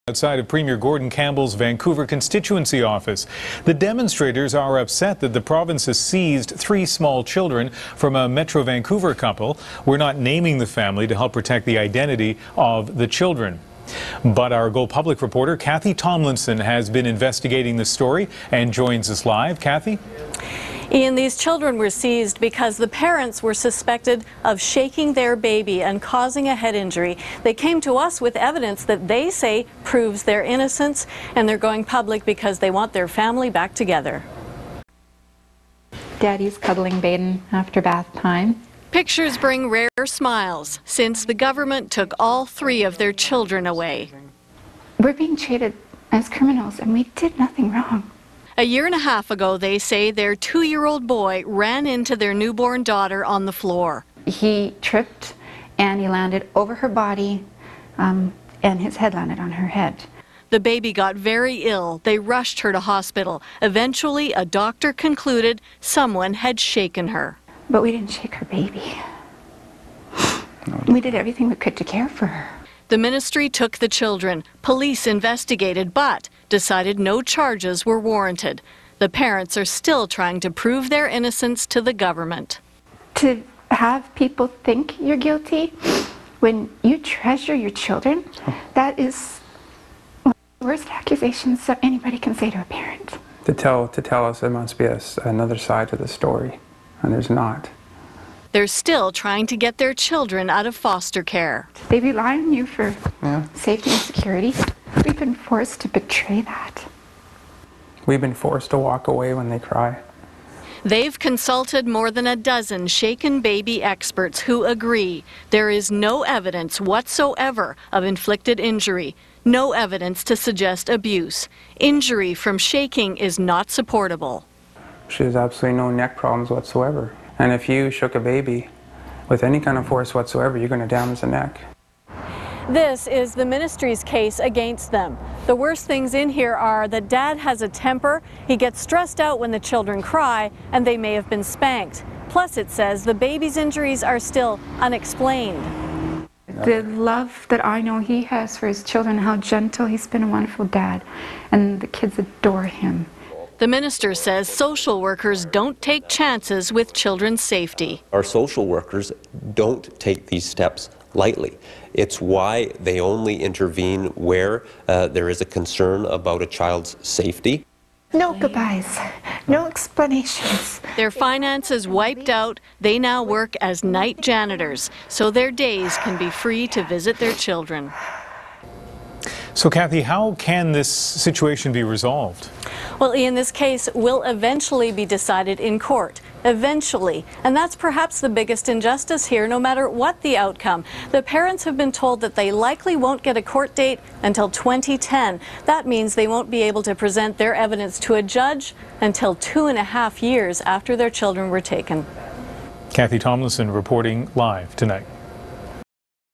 Outside of Premier Gordon Campbell's Vancouver constituency office. The demonstrators are upset that the province has seized 3 small children from a Metro Vancouver couple. We're not naming the family to help protect the identity of the children. But our Go Public reporter Kathy Tomlinson has been investigating the story and joins us live. Kathy? Ian, these children were seized because the parents were suspected of shaking their baby and causing a head injury. They came to us with evidence that they say proves their innocence, and they're going public because they want their family back together. Daddy's cuddling Baden after bath time. Pictures bring rare smiles since the government took all 3 of their children away. We're being treated as criminals and we did nothing wrong. A year and a half ago, they say their 2-year-old boy ran into their newborn daughter on the floor. He tripped and he landed over her body and his head landed on her head. The baby got very ill. They rushed her to hospital. Eventually, a doctor concluded someone had shaken her. But we didn't shake her baby. We did everything we could to care for her. The ministry took the children. Police investigated, but decided no charges were warranted. The parents are still trying to prove their innocence to the government. To have people think you're guilty when you treasure your children, that is one of the worst accusations that anybody can say to a parent. To tell us there must be another side to the story, and there's not. They're still trying to get their children out of foster care. They rely on you for safety and security. We've been forced to betray that. We've been forced to walk away when they cry. They've consulted more than a dozen shaken baby experts who agree there is no evidence whatsoever of inflicted injury, no evidence to suggest abuse. Injury from shaking is not supportable. She has absolutely no neck problems whatsoever. And if you shook a baby with any kind of force whatsoever, you're going to damage the neck. This is the ministry's case against them. The worst things in here are that Dad has a temper, he gets stressed out when the children cry, and they may have been spanked. Plus, it says the baby's injuries are still unexplained. The love that I know he has for his children, how gentle, he's been a wonderful dad, and the kids adore him. The minister says social workers don't take chances with children's safety. Our social workers don't take these steps lightly. It's why they only intervene where there is a concern about a child's safety. No goodbyes, no explanations. Their finances wiped out, they now work as night janitors, so their days can be free to visit their children. So Kathy, how can this situation be resolved? Well, Ian, this case will eventually be decided in court. Eventually. And that's perhaps the biggest injustice here, no matter what the outcome. The parents have been told that they likely won't get a court date until 2010. That means they won't be able to present their evidence to a judge until 2.5 years after their children were taken. Kathy Tomlinson reporting live tonight.